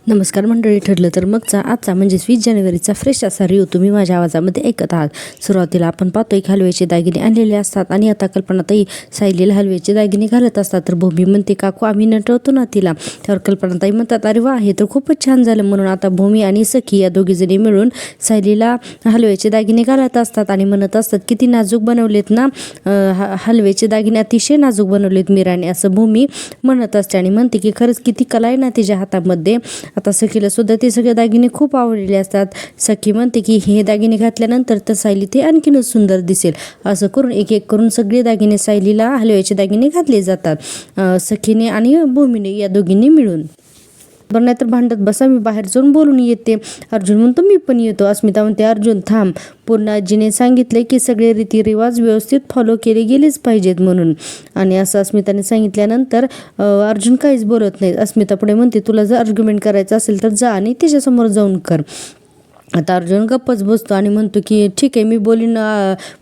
नमस्कार मंडळी, ठरलं तर मगचा आजचा म्हणजेच 20 जानेवारीचा फ्रेश असा रिव्ह्यू तुम्ही माझ्या आवाजामध्ये ऐकत आहात. सुरुवातीला आपण पाहतोय की हलव्याचे दागिने आणलेले असतात आणि आता कल्पनाताई सायलीला हलव्याचे दागिने घालत असतात. तर भूमी म्हणते, काकू आम्ही नटवतो ना तिला. त्यावर कल्पनाताई म्हणतात, अरे वा, हे तर खूपच छान झालं. म्हणून आता भूमी आणि सखी या दोघीजणी मिळून सायलीला हलव्याचे दागिने घालत असतात आणि म्हणत असतात, किती नाजूक बनवलेत ना हलव्याचे दागिने, अतिशय नाजूक बनवलेत मीराने, असं भूमी म्हणत असते आणि म्हणते की खरंच किती कला आहे ना तिच्या हातामध्ये. आता सखीला सुद्धा ते सगळे दागिने खूप आवडलेले असतात. सखी म्हणते की हे दागिने घातल्यानंतर तर सायली ते आणखीनच सुंदर दिसेल. असं करून एक एक करून सगळे दागिने सायलीला हलव्याचे दागिने घातले जातात सखीने आणि भूमीने या दोघींनी मिळून. बरं, नाही तर भांडत बसा, मी बाहेर जाऊन बोलून येते. अर्जुन म्हणतो, मी पण येतो. अस्मिता म्हणते, अर्जुन थांब, पूर्ण आजीने सांगितले की सगळे रीतिरिवाज व्यवस्थित फॉलो केले गेलेच पाहिजेत म्हणून. आणि असं अस्मिताने सांगितल्यानंतर अर्जुन काहीच बोलत नाही. अस्मिता पुढे म्हणते, तुला जर आर्ग्युमेंट करायचं असेल तर जा आणि त्याच्यासमोर जाऊन कर. आता अर्जुन गप्पच बसतो आणि म्हणतो की ठीक आहे, मी बोलीन,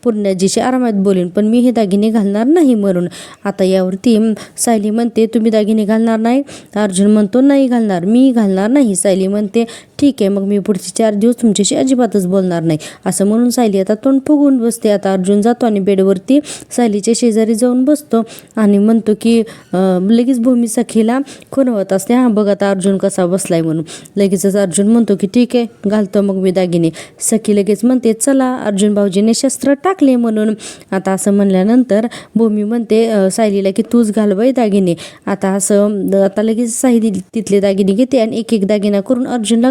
पूर्णाजीशी आरामात बोलीन, पण मी हे दागिने घालणार नाही म्हणून. आता यावरती सायली म्हणते, तुम्ही दागिने घालणार नाही? अर्जुन म्हणतो, नाही घालणार, मी घालणार नाही. सायली म्हणते, ठीक आहे, मग मी पुढचे 4 दिवस तुमच्याशी अजिबातच बोलणार नाही. असं म्हणून सायली आता तोंड फुगवून बसते. आता अर्जुन जातो आणि बेडवरती सायलीच्या शेजारी जाऊन बसतो आणि म्हणतो की लगेच भूमी सखीला खुणवत असते, हां बघ आता अर्जुन कसा बसलाय म्हणून. लगेचच अर्जुन म्हणतो की ठीक आहे, घालतो मग मी दागिने. सखी लगेच म्हणते, चला, अर्जुन भाऊजीने शस्त्र टाकले म्हणून. आता असं म्हणल्यानंतर भूमी म्हणते सायलीला की तूच घाल बाई दागिने. आता लगेच सायली तिथले दागिने घेते आणि एक एक दागिना करून अर्जुनला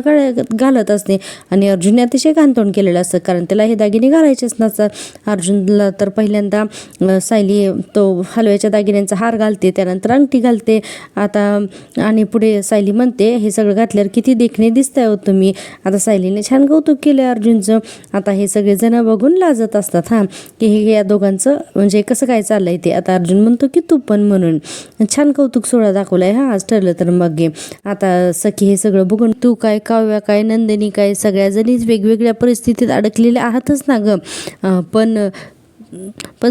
घालत असते. आणि अर्जुनने अतिशय घाणतोंड केलेलं असतं, कारण त्याला हे दागिने घालायचेच नसतात. अर्जुनला तर पहिल्यांदा सायली तो हलव्याच्या दागिन्यांचा हार घालते, त्यानंतर अंगठी घालते. आता आणि पुढे सायली म्हणते, हे सगळं घातल्यावर किती देखणे दिसताय हो तुम्ही. आता सायलीने छान कौतुक केलं अर्जुनचं. आता हे सगळे जण बघून लाजत असतात हां की हे या दोघांचं म्हणजे कसं काय चाललंय ते. आता अर्जुन म्हणतो की तू पण म्हणून. छान कौतुक सोहळा दाखवलाय हा आज, ठरलं तर मग. आता सखी हे सगळं बघून, तू काय, काव्या काय, नंदिनी काय, सगळ्या जणीच वेगवेगळ्या परिस्थितीत अडकलेल्या आहातच ना ग, पण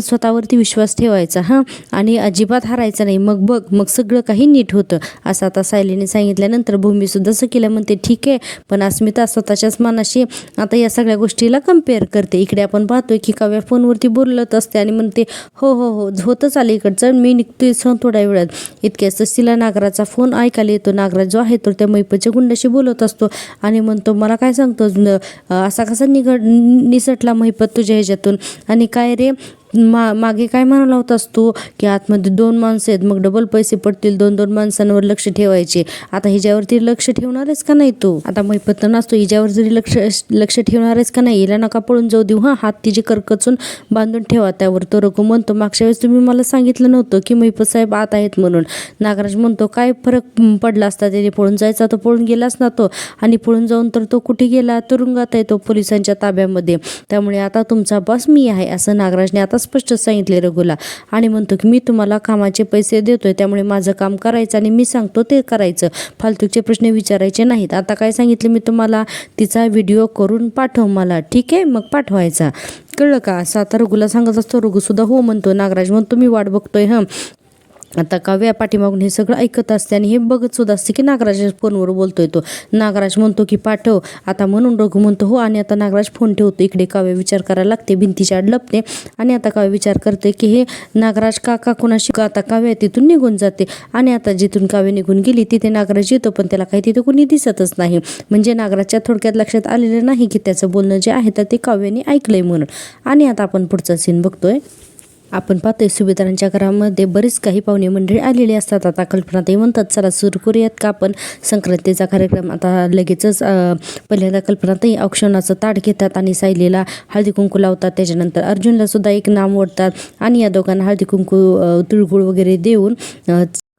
स्वतःवरती विश्वास ठेवायचा हां, आणि अजिबात हारायचं नाही. मग बघ, मग सगळं काही नीट होतं. असं आता सायलीने सांगितल्यानंतर भूमीसुद्धा सखीला म्हणते, ठीक आहे, पण अस्मिता स्वतःच्याच मनाशी आता या सगळ्या गोष्टीला कम्पेअर करते. इकडे आपण पाहतोय की काव्या फोनवरती बोलत असते आणि म्हणते, हो हो हो, होतंच आलं इकडचं, मी निघतोय थोड्या वेळात. इतक्याच तिला नागराचा फोन ऐकायला येतो. नागराज जो आहे तो त्या मैपच्या गुंडाशी बोलत असतो आणि म्हणतो, मला काय सांगतो, असा कसा निसटला मैपत तुझ्या ह्याच्यातून, आणि काय रे, मागे काय म्हणाला होतास तू की आतमध्ये 2 माणसं आहेत, मग डबल पैसे पडतील, 2-2 माणसांवर लक्ष ठेवायचे. आता हिच्यावरती लक्ष ठेवणारच का नाही तू? आता मैपत नसतो, हिच्यावर जरी लक्ष ठेवणारच का नाही? हिला नका पळून जाऊ देऊ हां, हात तिचे करकचून बांधून ठेवा त्यावर. तो रघु म्हणतो, मागच्या वेळेस तुम्ही मला सांगितलं नव्हतं की मैपत साहेब आत आहेत म्हणून. नागराज म्हणतो, काय फरक पडला असता, त्याने पळून जायचा तो पळून गेलाच ना तो, आणि पळून जाऊन तर तो कुठे गेला, तुरुंगात आहे तो, पोलिसांच्या ताब्यामध्ये. त्यामुळे आता तुमचा बॉस मी आहे, असं नागराजने आता स्पष्ट सांगितले रघुला. आणि म्हणतो की मी तुम्हाला कामाचे पैसे देतोय, त्यामुळे माझं काम करायचं आणि मी सांगतो ते करायचं, फालतूचे प्रश्न विचारायचे नाहीत. आता काय सांगितलं मी तुम्हाला, तिचा व्हिडिओ करून पाठव मला, ठीक आहे, मग पाठवायचा, कळलं का? असं आता रघुला सांगत असतो. रघुसुद्धा हो म्हणतो. नागराज म्हणतो, मी वाट बघतोय हां. आता काव्या पाठीमागून हे सगळं ऐकत असते आणि हे बघत सुद्धा असते की नागराज फोनवर बोलतोय तो. नागराज म्हणतो की पाठव आता, म्हणून रघु म्हणतो हो, आणि आता नागराज फोन ठेवतो. इकडे काव्या विचार करायला लागते, भिंतीच्या आड लपते आणि आता काव्या विचार करते की हे नागराज काका कुणाशी. आता काव्या तिथून निघून जाते आणि आता जिथून काव्या निघून गेली तिथे नागराज येतो, पण त्याला काही तिथे कुणी दिसतच नाही. म्हणजे नागराजच्या थोडक्यात लक्षात आलेलं नाही की त्याचं बोलणं जे आहे तर ते काव्याने ऐकलंय म्हणून. आणि आता आपण पुढचा सीन बघतोय. आपण पाहतोय सुभेदारांच्या घरामध्ये बरीच काही पाहुणे मंडळी आलेली असतात. आता कल्पनाताई म्हणतात, चला सुरू करूयात का आपण संक्रांतीचा कार्यक्रम. आता लगेचच पहिल्यांदा कल्पनाताई औक्षणाचं ताट घेतात आणि सायलीला हळदी कुंकू लावतात. त्याच्यानंतर अर्जुनला सुद्धा एक नाम ओढतात आणि या दोघांना हळदी कुंकू, तिळगुळ वगैरे देऊन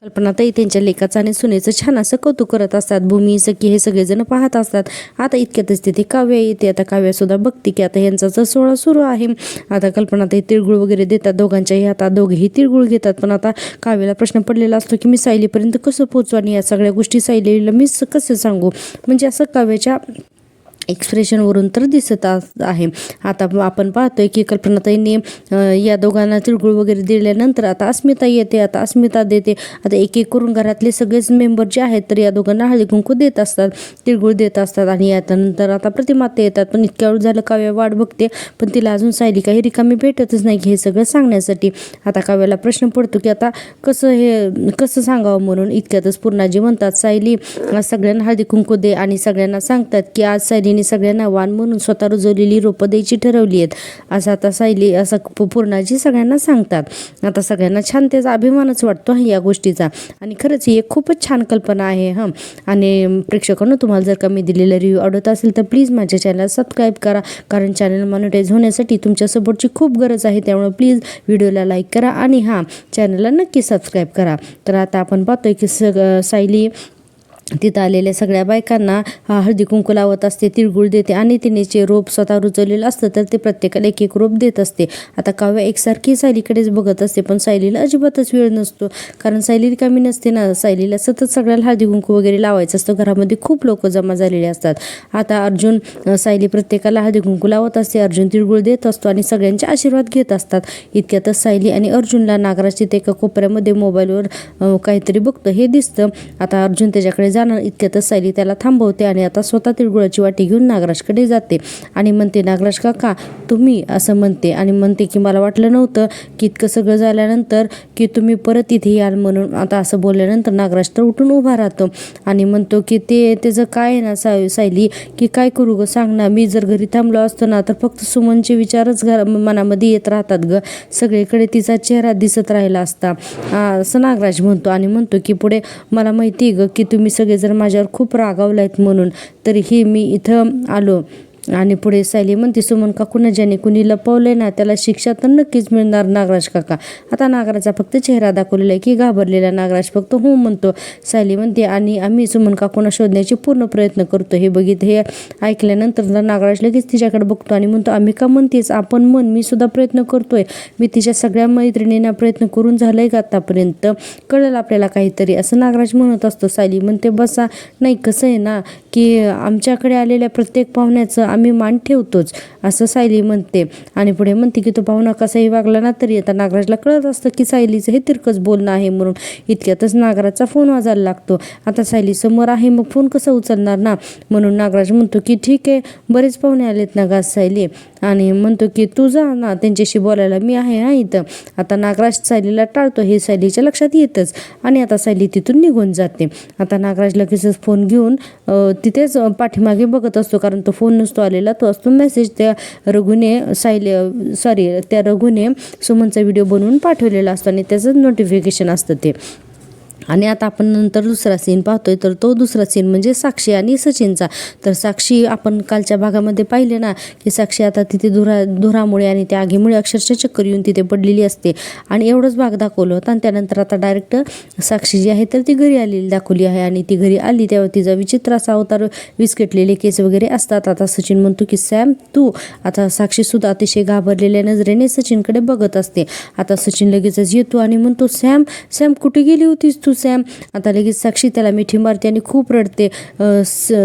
कल्पनाताई त्यांच्या लेकाचं आणि सुनेचं छान असं कौतुक करत असतात. भूमी, सखी हे सगळेजण पाहत असतात. आता इतक्यातच तिथे काव्या येते. आता काव्यासुद्धा बघते की आता यांचा सोहळा सुरू आहे. आता कल्पनाताई तिळगुळ वगैरे देतात दोघांच्याही हातात, दोघेही तिळगुळ घेतात. पण आता काव्याला प्रश्न पडलेला असतो की मी सायलीपर्यंत कसं पोहोचू आणि या सगळ्या गोष्टी सायलीला मी कसं सांगू. म्हणजे असं काव्याच्या एक्सप्रेशनवरून तर दिसत आहे. आता आपण पाहतोय की कल्पनाताईंनी या दोघांना तिळगुळ वगैरे दिल्यानंतर आता अस्मिता येते, आता अस्मिता देते. आता एक एक करून घरातले सगळेच मेंबर जे आहेत तर या दोघांना हळदी कुंकू देत असतात, तिळगुळ देत असतात. आणि यानंतर आता प्रतिमाता येतात. पण इतक्या वेळ झालं काव्या वाट बघते, पण तिला अजून सायली काही रिकामी भेटतच नाही की हे सगळं सांगण्यासाठी. आता काव्याला प्रश्न पडतो की आता कसं सांगावं म्हणून. इतक्यातच पूर्णाजी म्हणतात, सायली सगळ्यांना हळदी कुंकू दे, आणि सगळ्यांना सांगतात की आज सायली सगळ्यांना वाण म्हणून स्वतः रुजवलेली रोपं द्यायची ठरवली आहेत, असं आता सायली असं पूर्णाजी सगळ्यांना सांगतात. आता सगळ्यांना छान त्याचा अभिमानच वाटतो या गोष्टीचा. आणि खरंच ही एक खूपच छान कल्पना आहे. आणि प्रेक्षकांनो, तुम्हाला जर का मी दिलेला रिव्ह्यू आवडत असेल तर प्लीज माझ्या चॅनलला सबस्क्राईब करा, कारण चॅनल मॉनिटाईज होण्यासाठी तुमच्या सपोर्टची खूप गरज आहे. त्यामुळे प्लीज व्हिडिओला लाईक करा आणि चॅनलला नक्की सबस्क्राईब करा. तर आता आपण पाहतोय की सायली तिथं आलेल्या सगळ्या बायकांना हळदी कुंकू लावत असते, तिळगुळ देते, आणि तिने जे रोप स्वतः रुजवलेलं असतं तर ते प्रत्येकाला एक एक रोप देत असते. आता काव्या एकसारखी सायलीकडेच बघत असते, पण सायलीला अजिबातच वेळ नसतो, कारण सायली रिकामी नसते ना. सायलीला सतत सगळ्याला हळदी कुंकू वगैरे लावायचं असतं. घरामध्ये खूप लोक जमा झालेले असतात. आता अर्जुन, सायली प्रत्येकाला हळदी कुंकू लावत असते, अर्जुन तिळगुळ देत असतो आणि सगळ्यांचे आशीर्वाद घेत असतात. इतक्यातच सायली आणि अर्जुनला नागराज तिथे एका कोपऱ्यामध्ये मोबाईलवर काहीतरी बघतो हे दिसतं. आता अर्जुन त्याच्याकडे जाणार, इतक्यातच सायली त्याला थांबवते आणि आता स्वतः तिळगुळाची वाटी घेऊन नागराजकडे जाते आणि म्हणते, नागराज काका तुम्ही, असं म्हणते. आणि म्हणते की मला वाटलं नव्हतं की इतकं सगळं झाल्यानंतर की तुम्ही परत इथे याल म्हणून. आता असं बोलल्यानंतर नागराज तर उठून उभा राहतो आणि म्हणतो की त्याचं काय आहे ना सायली, की काय करू ग सांग ना. मी जर घरी थांबलो असतो ना तर फक्त सुमनचे विचारच मनामध्ये येत राहतात ग, सगळीकडे तिचा चेहरा दिसत राहिला असता, असं नागराज म्हणतो. आणि म्हणतो की पुढे, मला माहिती ग की तुम्ही सगळे जर माझ्यावर खूप रागावलायत म्हणून, तरीही मी इथं आलो. आणि पुढे सायली म्हणते, सुमन काकूंना ज्याने कुणी लपवलंय ना त्याला शिक्षा तर नक्कीच मिळणार नागराज काका. आता नागराजचा फक्त चेहरा दाखवलेला आहे की घाबरलेला नागराज फक्त हो म्हणतो. सायली म्हणते, आणि आम्ही सुमन काकूंना शोधण्याचे पूर्ण प्रयत्न करतो. हे ऐकल्यानंतर नागराज लगेच तिच्याकडे बघतो आणि म्हणतो, आम्ही का म्हणतेच, आपण म्हण, मी सुद्धा प्रयत्न करतोय. मी तिच्या सगळ्या मैत्रिणींना प्रयत्न करून झालंय का आतापर्यंत, कळलं आपल्याला काहीतरी, असं नागराज म्हणत असतो. सायली म्हणते, बसा, नाही कसं आहे ना की आमच्याकडे आलेल्या प्रत्येक पाहुण्याचं आम्ही मान ठेवतोच, असं सायली म्हणते. आणि पुढे म्हणते की तो पाहुणा कसाही वागला ना तरी आता नागराजला कळत असतं की सायलीचं हे तिरकस बोलणं आहे म्हणून. इतक्यातच नागराजचा फोन वाजायला लागतो. आता सायली समोर आहे, मग फोन कसा उचलणार ना, म्हणून नागराज म्हणतो की ठीक आहे, बरेच पाहुणे आलेत ना गा सायली, आणि म्हणतो की तू जा ना त्यांच्याशी बोलायला, मी आहे इथं. आता नागराज सायलीला टाळतो, हे सायलीच्या लक्षात येतच आणि आता सायली तिथून निघून जाते. आता नागराज लगेचच फोन घेऊन तिथेच पाठीमागे बघत असतो, कारण तो फोन नसतो आलेला, तो असतो मेसेज त्या रघुने सुमनचा व्हिडिओ बनवून पाठवलेला असतो आणि त्याचं नोटिफिकेशन असतं ते. आणि आता आपण नंतर दुसरा सीन पाहतोय, तर तो दुसरा सीन म्हणजे साक्षी आणि सचिनचा. तर साक्षी आपण कालच्या भागामध्ये पाहिले ना की साक्षी आता तिथे धुरामुळे आणि त्या आगीमुळे अक्षरशः चक्कर येऊन तिथे पडलेली असते, आणि एवढंच भाग दाखवलं होतं. आणि त्यानंतर आता डायरेक्ट साक्षी जी आहे तर ती घरी आलेली दाखवली आहे, आणि ती घरी आली तेव्हा तिचा विचित्र असा अवतार, विस्कटलेले केस वगैरे असतात. आता सचिन म्हणतो की सॅम तू, आता साक्षी सुद्धा अतिशय घाबरलेल्या नजरेने सचिनकडे बघत असते. आता सचिन लगेचच येतो आणि म्हणतो, सॅम कुठे गेली होतीस तू सॅम. आता लगेच साक्षी त्याला मिठी मारते आणि खूप रडते.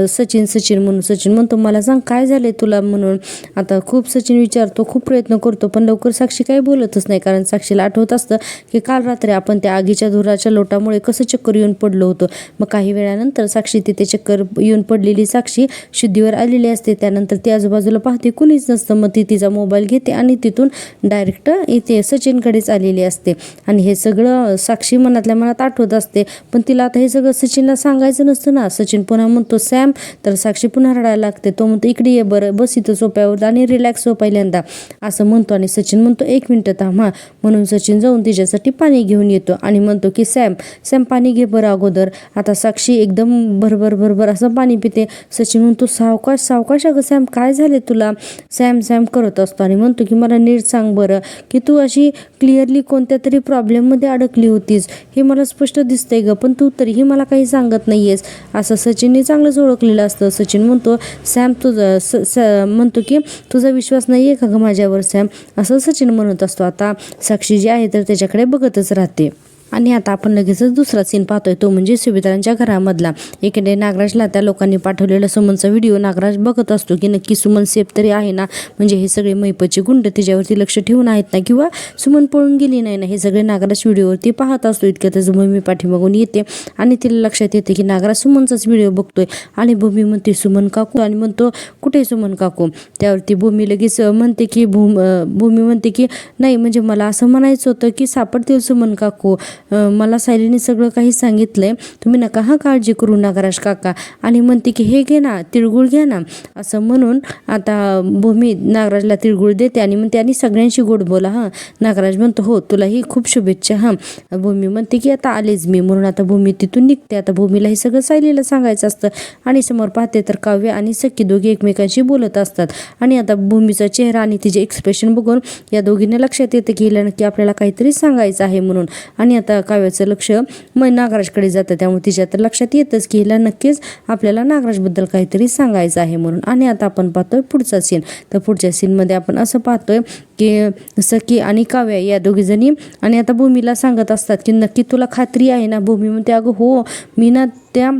सचिन म्हणून. सचिन म्हणतो, मला सांग काय झालंय तुला म्हणून. आता खूप सचिन विचारतो, खूप प्रयत्न करतो, पण लवकर साक्षी काही बोलतच नाही, कारण साक्षीला आठवत असतं की काल रात्री आपण त्या आगीच्या धुराच्या लोटामुळे कसं चक्कर येऊन पडलो होतो. मग काही वेळानंतर साक्षी तिथे चक्कर येऊन पडलेली साक्षी शुद्धीवर आलेली असते. त्यानंतर ती आजूबाजूला पाहते, कुणीच नसतं. मग ती तिचा मोबाईल घेते आणि तिथून डायरेक्ट इथे सचिनकडेच आलेली असते, आणि हे सगळं साक्षी मनातल्या मनात आठवत असते. पण तिला आता हे सगळं सचिनला सांगायचं नसतं ना. सचिन पुन्हा म्हणतो सॅम, तर साक्षी पुन्हा रडायला लागते. तो म्हणतो, इकडे ये बरं, बस इथं सोप्यावर आणि रिलॅक्स हो पहिल्यांदा, असं म्हणतो. आणि सचिन म्हणतो, 1 मिनिट थांब म्हणून सचिन जाऊन तिच्यासाठी पाणी घेऊन येतो आणि म्हणतो की सॅम पाणी घे बरं अगोदर. आता साक्षी एकदम भरभर असं पाणी पिते. सचिन म्हणतो, सावकाश अगं सॅम, काय झाले तुला. सॅम करत असतो आणि म्हणतो की मला नीट सांग बरं की तू अशी क्लिअरली कोणत्या तरी प्रॉब्लेममध्ये अडकली होतीस, हे मला स्पष्ट दिसतंय ग, पण तू तरीही मला काही सांगत नाहीयेस, असं सचिनने चांगलंच ओळखलेलं असतं. सचिन म्हणतो, सॅम म्हणतो की तुझा विश्वास नाही आहे का ग माझ्यावर सॅम, असं सचिन म्हणत असतो. आता साक्षी जी आहे तर त्याच्याकडे बघतच राहते. आणि आता आपण लगेचच दुसरा सीन पाहतोय, तो म्हणजे सुभेदारांच्या घरामधला. एकीकडे नागराजला त्या लोकांनी पाठवलेला सुमनचा व्हिडिओ नागराज बघत असतो की नक्की सुमन सेफ तरी आहे ना, म्हणजे हे सगळे मैपचे गुंड तिच्यावरती लक्ष ठेवून आहेत ना, किंवा सुमन पळून गेली नाही ना, हे सगळे नागराज व्हिडिओवरती पाहत असतो. इतक्या त्याचं भूमी पाठीमागून येते आणि तिला लक्षात येते की नागराज सुमनचाच व्हिडिओ बघतोय. आणि भूमी म्हणते सुमन काकू, आणि म्हणतो कुठे सुमन काकू. त्यावरती भूमी लगेच म्हणते की भूमी म्हणते की नाही, म्हणजे मला असं म्हणायचं होतं की सापडतील सुमन काकू, मला सायलीने सगळं काही सांगितलंय, तुम्ही नका हा काळजी करू नागराज काका. आणि म्हणते की हे घे ना, तिळगुळ घ्या ना, असं म्हणून आता भूमी नागराजला तिळगुळ देते आणि म्हणते आणि सगळ्यांशी गोड बोला हां. नागराज म्हणतो हो, तुलाही खूप शुभेच्छा हां. भूमी म्हणते की आता आलेच मी, म्हणून आता भूमी तिथून निघते. आता भूमीला हे सगळं सायलीला सांगायचं असतं आणि समोर पाहते तर काव्य आणि सखी दोघी एकमेकांशी बोलत असतात. आणि आता भूमीचा चेहरा आणि तिचे एक्सप्रेशन बघून या दोघींना लक्षात येतं की हिला नक्की आपल्याला काहीतरी सांगायचं आहे म्हणून. आणि आता काव्याचं लक्ष मग नागराजकडे जातं, त्यामुळे तिच्या तर लक्षात येतच की हिला नक्कीच आपल्याला नागराजबद्दल काहीतरी सांगायचं आहे म्हणून. आणि आता आपण पाहतोय पुढचा सीन. तर पुढच्या सीनमध्ये आपण असं पाहतोय की सखी आणि काव्या या दोघीजणी आणि आता भूमीला सांगत असतात की नक्की तुला खात्री आहे ना. भूमी म्हणते अगं हो, मी ना त्या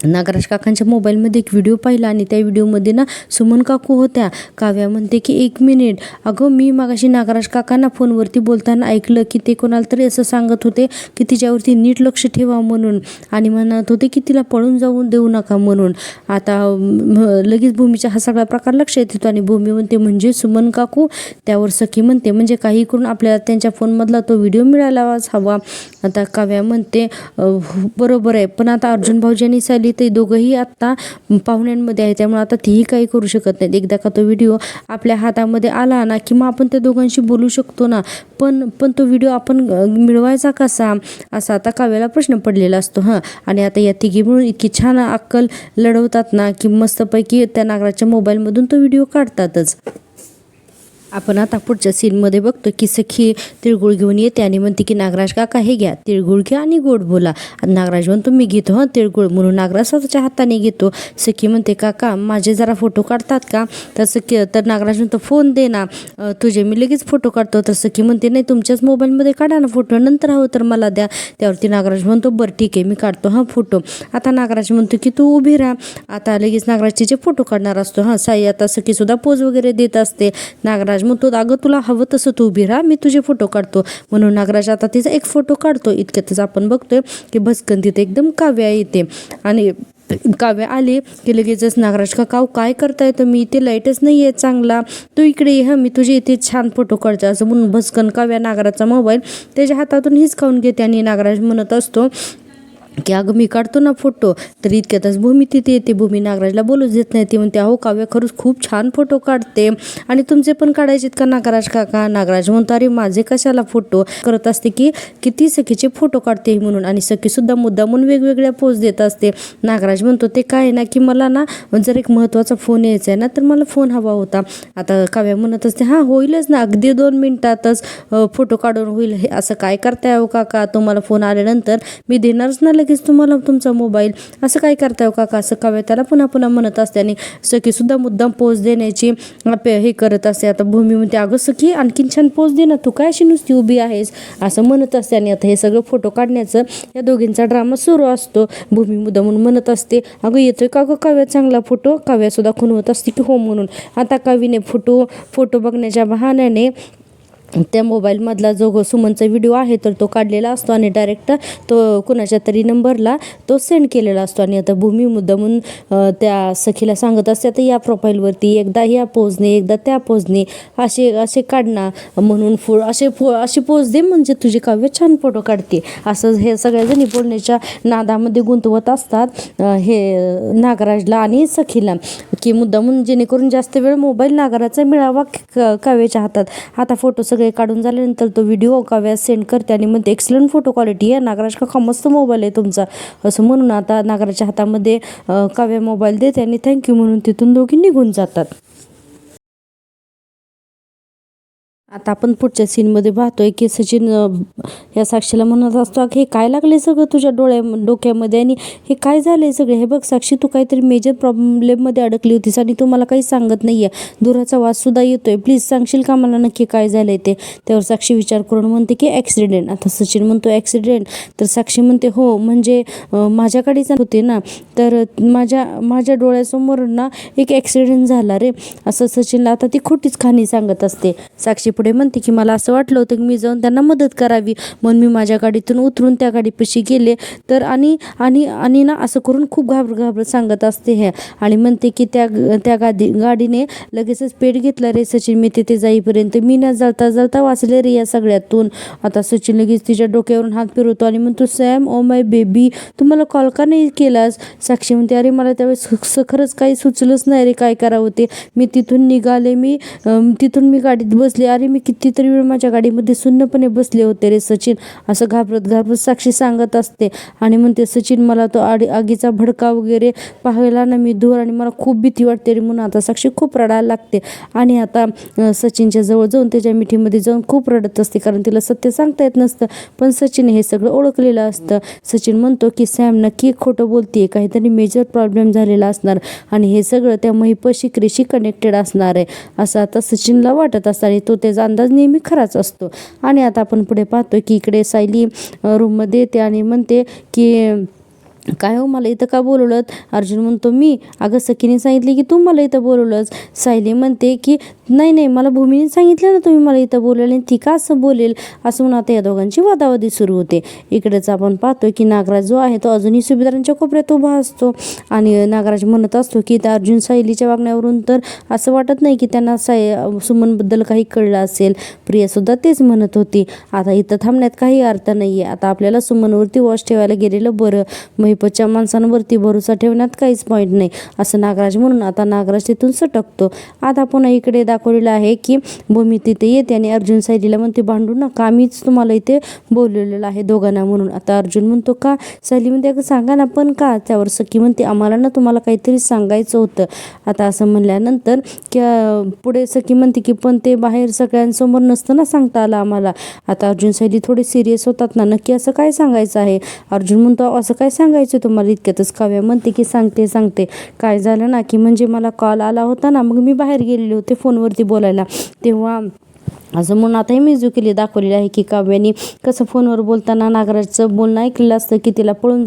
नागराज काकांच्या मोबाईलमध्ये एक व्हिडिओ पाहिला आणि त्या व्हिडिओमध्ये ना सुमन काकू होत्या. काव्या म्हणते की 1 मिनिट, अगं मी मागाशी नागराज काकांना फोनवरती बोलताना ऐकलं की ते कोणाला तरी असं सांगत होते की तिच्यावरती नीट लक्ष ठेवा म्हणून, आणि म्हणत होते की तिला पळून जाऊन देऊ नका म्हणून. आता लगेच भूमीचा हा सगळा प्रकार लक्षात येतो आणि भूमी म्हणते म्हणजे सुमन काकू. त्यावर सखी म्हणते म्हणजे काही करून आपल्याला त्यांच्या फोनमधला तो व्हिडिओ मिळालाच हवा. आता काव्या म्हणते बरोबर आहे, पण आता अर्जुन भाऊजी आणि सायली ते दोघंही आत्ता पाहुण्यांमध्ये आहे, त्यामुळे आता तीही काही करू शकत नाहीत. एकदा का तो व्हिडिओ आपल्या हातामध्ये आला ना की मग आपण त्या दोघांशी बोलू शकतो ना, पण तो व्हिडिओ आपण मिळवायचा कसा, असा आता काव्याला प्रश्न पडलेला असतो हां. आणि आता या तिघी मिळून इतकी छान अक्कल लढवतात ना की मस्तपैकी त्या नागराजच्या मोबाईलमधून तो व्हिडिओ काढतातच. आपण आता पुढच्या सीनमध्ये बघतो की सखी तिळगुळ घेऊन येते आणि म्हणते की नागराज काका हे घ्या, तिळगुळ घ्या आणि गोड बोला. नागराज म्हणतो मी घेतो हां तिळगुळ, म्हणून नागराज स्वतःच्या हाताने घेतो. सखी म्हणते काका माझे जरा फोटो काढतात का. तर नागराज म्हणतो फोन दे ना तुझे, मी लगेच फोटो काढतो. तर सखी म्हणते नाही, तुमच्याच मोबाईलमध्ये काढा ना फोटो, नंतर हवं तर मला द्या. त्यावरती नागराज म्हणतो बरं ठीक आहे, मी काढतो हां फोटो. आता नागराज म्हणतो की तू उभी राहा. आता लगेच नागराज तिचे फोटो काढणार असतो हां. साई आता सखीसुद्धा पोज वगैरे देत असते. नागराज म्हणतो अगं तुला हवं तसं तू उभी राहा, मी तुझे फोटो काढतो. म्हणून नागराज आता तिचा एक फोटो काढतो. इतक्यातच आपण बघतोय की भस्कन तिथे एकदम काव्या येते आणि काव्या आली की लगेचच नागराज काका काय करताय तुम्ही, इथे लाईटच नाही आहे चांगला, तू इकडे ये हं, मी तुझे इथे छान फोटो काढते. असं म्हणून भस्कन काव्या नागराजचा मोबाईल त्याच्या हातातून हिसकावून घेते आणि नागराज म्हणत असतो की अगं मी काढतो ना फोटो. तर इतक्यातच भूमी तिथे येते. भूमी नागराजला बोलूच देत नाही. ती म्हणते अहो काव्या खरंच खूप छान फोटो काढते आणि तुमचे पण काढायचे का नागराज काका. नागराज म्हणतो अरे माझे कशाला फोटो, करत असते की किती सखीचे फोटो काढते म्हणून. आणि सखीसुद्धा मुद्दामून वेगवेगळ्या पोज देत असते. नागराज म्हणतो ते काय ना की मला ना जर एक महत्त्वाचा फोन यायचा आहे ना, तर मला फोन हवा होता. आता काव्या म्हणत असते हां होईलच ना, अगदी 2 मिनिटातच फोटो काढून होईल. हे असं काय करताय हो काका, तुम्हाला फोन आल्यानंतर मी देणारच ना लगेच तुम्हाला तुमचा मोबाईल, असं काय करताय काका, असं काव्या त्याला पुन्हा पुन्हा म्हणत असते. आणि सखीसुद्धा मुद्दाम पोज देण्याची हे करत असते. आता भूमी म्हणते अगं सखी आणखीन छान पोज दे ना, तू काय अशी नुसती उभी आहेस, असं म्हणत असते. आणि आता हे सगळं फोटो काढण्याचं या दोघींचा ड्रामा सुरू असतो. भूमी मुद्दामून म्हणत असते अगं येतोय का गं काव्या चांगला फोटो. काव्यासुद्धा खुणवत असते की हो म्हणून. आता काव्याने फोटो बघण्याच्या बहाण्याने त्या मोबाईलमधला जो सुमनचा व्हिडिओ आहे तर तो काढलेला असतो आणि डायरेक्ट तो कुणाच्या तरी नंबरला तो सेंड केलेला असतो. आणि आता भूमी मुद्दामून त्या सखीला सांगत असते आता या प्रोफाईलवरती एकदा या पोजने एकदा त्या पोजने असे काढणार म्हणून असे पोज दे म्हणजे तुझी काव्य छान फोटो काढते. असं हे सगळ्याजणी बोलण्याच्या नादामध्ये गुंतवत असतात हे नागराजला आणि सखीला की मुद्दामून जेणेकरून जास्त वेळ मोबाईल नागराचा मिळावा काव्याच्या हातात. आता फोटो सगळे काढून झाल्यानंतर तो व्हिडिओ काव्या सेंड करते आणि म्हणते एक्सलंट फोटो क्वालिटी आहे नागराज काका, मस्त मोबाईल आहे तुमचा, असं म्हणून आता नागराजच्या हातामध्ये काव्या मोबाईल देते आणि थँक्यू म्हणून तिथून दोघी निघून जातात. आता आपण पुढच्या सीनमध्ये पाहतोय की सचिन या साक्षीला म्हणत असतो की हे काय लागले सगळं तुझ्या डोक्यामध्ये आणि हे काय झालंय सगळं, हे बघ साक्षी तू काहीतरी मेजर प्रॉब्लेममध्ये अडकली होतीस आणि तू मला काही सांगत नाहीये, दुराचा वाससुद्धा येतोय, प्लीज सांगशील का मला नक्की काय झालंय ते. त्यावर साक्षी विचार करून म्हणते की ॲक्सिडेंट. आता सचिन म्हणतो ॲक्सिडेंट, तर साक्षी म्हणते हो म्हणजे माझ्याकडेच होते ना, तर माझ्या डोळ्यासमोर ना एक ॲक्सिडेंट झाला रे, असं सचिनला आता ती खोटीच कहाणी सांगत असते. साक्षी पुढे म्हणते की मला असं वाटलं होतं की मी जाऊन त्यांना मदत करावी म्हणून मी माझ्या गाडीतून उतरून त्या गाडीपाशी गेले, तर आणि ना असं करून खूप घाबरत सांगत असते हे, आणि म्हणते की त्या गाडीने लगेचच पेट घेतला रे सचिन मी तिथे जाईपर्यंत, मी ना जळता वाचले रे या सगळ्यातून. आता सचिन लगेच तिच्या डोक्यावरून हात फिरवतो आणि म्हणतो सॅम ओ माय बेबी तू मला कॉल का नाही केलास. साक्षी म्हणते अरे मला त्यावेळेस खरंच काही सुचलंच नाही रे काय करावं ते, मी तिथून निघाले, तिथून मी गाडीत बसले, अरे मी कितीतरी वेळ माझ्या गाडीमध्ये सुन्नपणे बसले होते रे सचिन, असं घाबरत साक्षी सांगत असते. आणि म्हणते सचिन मला तो आगीचा भडका वगैरे पाहायला ना मी दूर आणि मला खूप भीती वाटते रे, म्हणून आता साक्षी खूप रडायला लागते आणि आता सचिनच्या जवळ जाऊन त्याच्या मिठीमध्ये जाऊन खूप रडत असते, कारण तिला सत्य सांगता येत नसतं, पण सचिन हे सगळं ओळखलेलं असतं. सचिन म्हणतो की सॅम नक्की खोटं बोलतीये, काहीतरी मेजर प्रॉब्लेम झालेला असणार आणि हे सगळं त्या महिपशी क्रिशी कनेक्टेड असणार आहे असं आता सचिनला वाटत असतं आणि तो त्याचा अंदाज नेहमी खराच असतो. आणि आता आपण पुढे पाहतो की इकडे सायली रूममध्ये येते आणि म्हणते की काय हो मला इथं का बोलवलं. अर्जुन म्हणतो मी, अगं सखीने सांगितले की तू मला इथं बोलवलंस. सायली म्हणते की नाही मला भूमीने सांगितलं ना तुम्ही मला इथं बोलवलं, ती का असं बोलेल, असं म्हणून आता या दोघांची वादावादी सुरू होते. इकडेच आपण पाहतो की नागराज जो आहे तो अजूनही सुभेदारांच्या कोपऱ्यात उभा असतो आणि नागराज म्हणत असतो की त्या अर्जुन सायलीच्या वागण्यावरून तर असं वाटत नाही की त्यांना सुमनबद्दल काही कळलं असेल. प्रियासुद्धा तेच म्हणत होती. आता इथं थांबण्यात काही अर्थ नाही आहे, आता आपल्याला सुमनवरती वॉच ठेवायला गेलेलं बरं, महिपतच्या माणसांवरती भरोसा ठेवण्यात काहीच पॉईंट नाही असं नागराज म्हणून आता नागराज तिथून सटकतो. आता पुन्हा इकडे दाखवलेलं आहे की भूमी तिथे येते आणि अर्जुन सायलीला म्हणते भांडू नका, आम्हीच तुम्हाला इथे बोलवलेलं आहे दोघांना म्हणून. आता अर्जुन म्हणतो का, सायली म्हणते अगं सांगा ना पण का. त्यावर सखी म्हणते आम्हाला ना तुम्हाला काहीतरी सांगायचं होतं. आता असं म्हणल्यानंतर पुढे सखी म्हणते की पण ते बाहेर सगळ्यांसमोर नसतं ना सांगता आलं आम्हाला. आता अर्जुन सायली थोडे सिरियस होतात ना, नक्की असं काय सांगायचं आहे. अर्जुन म्हणतो असं काय सांगायचं तुम्हाला. इतक्यातच काव्या म्हणते की सांगते काय झालं ना की म्हणजे मला कॉल आला होता ना, मग मी बाहेर गेलेले होते फोनवरती बोलायला, तेव्हा असं म्हणून आता हे म्युझिकली दाखवलेलं आहे की काव्याने कसं फोनवर बोलताना नागराजचं बोलणं ऐकलेलं असतं की तिला पळून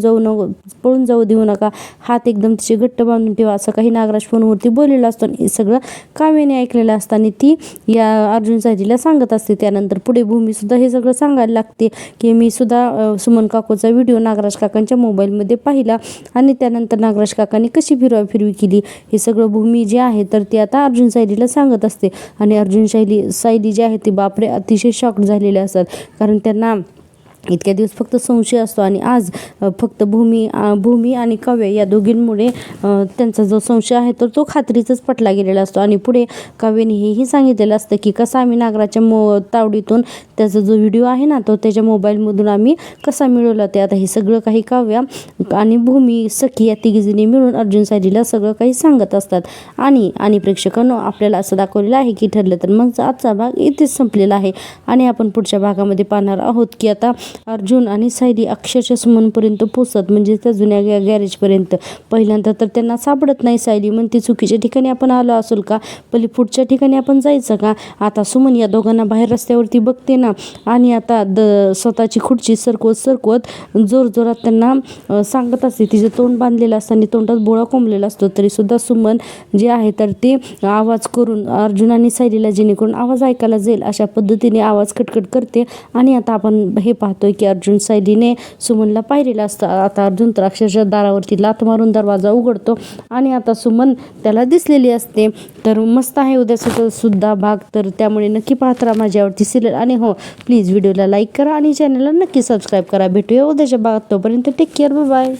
जाऊ देऊ नका, हात एकदम तिचे घट्ट बांधून ठेवा, असं काही नागराज फोनवरती बोललेलं असतं. हे सगळं काव्याने ऐकलेलं असतं आणि ती या अर्जुन सायलीला सांगत असते. त्यानंतर पुढे भूमीसुद्धा हे सगळं सांगायला लागते की मी सुद्धा सुमन काकूचा व्हिडिओ नागराज काकांच्या मोबाईलमध्ये पाहिला आणि त्यानंतर नागराज काकांनी कशी फिरवी केली हे सगळं भूमी जे आहे तर ती आता अर्जुन सायलीला सांगत असते. आणि अर्जुन सायली जे आहे ते बापरे अतिशय शॉक्ड झालेले असतात, कारण त्यांना इतक्या दिवस फक्त संशय असतो आणि आज फक्त भूमी आणि काव्य या दोघींमुळे त्यांचा जो संशय आहे तर तो खात्रीचाच पटला गेलेला असतो. आणि पुढे काव्याने हेही सांगितलेलं असतं की कसा आम्ही नागराच्या तावडीतून त्याचा जो व्हिडिओ आहे ना तो त्याच्या मोबाईलमधून आम्ही कसा मिळवला ते. आता हे सगळं काही काव्या आणि भूमी सखी या तिघीजणी मिळून अर्जुन सायलीला सगळं काही सांगत असतात. आणि प्रेक्षकांनो आपल्याला असं दाखवलेलं आहे की ठरलं तर मग आजचा भाग इथेच संपलेला आहे आणि आपण पुढच्या भागामध्ये पाहणार आहोत की आता अर्जुन आणि सायली अक्षरशः सुमनपर्यंत पोचतात, म्हणजे त्या जुन्या गॅरेजपर्यंत. पहिल्यांदा तर त्यांना सापडत नाही. सायली म्हणते चुकीच्या ठिकाणी आपण आलो असेल का, पहिले पुढच्या ठिकाणी आपण जायचं का. आता सुमन या दोघांना बाहेर रस्त्यावरती बघते ना आणि आता स्वतःची खुर्ची सरकवत जोरात त्यांना सांगत असते. तिचं तोंड बांधलेलं असतं आणि तोंडात बोळा कोंबलेला असतो, तरीसुद्धा सुमन जे आहे तर ते आवाज करून अर्जुन आणि सायलीला जेणेकरून आवाज ऐकायला जाईल अशा पद्धतीने आवाज कटकट करते. आणि आता आपण हे पाहतोय की अर्जुन सायलीने सुमनला पाहिलेलं असतं. आता अर्जुन तर अक्षरशः दारावरती लाथ मारून दरवाजा उघडतो आणि आता सुमन त्याला दिसलेली असते. तर मस्त आहे उद्याचा सुद्धा भाग, तर त्यामुळे नक्की पाहत राहा माझ्यावरती सिरियल. आणि हो प्लीज व्हिडिओला लाईक करा आणि चॅनलला नक्की सबस्क्राईब करा. भेटूया उद्याच्या भागात, तोपर्यंत टेक केअर, बाय.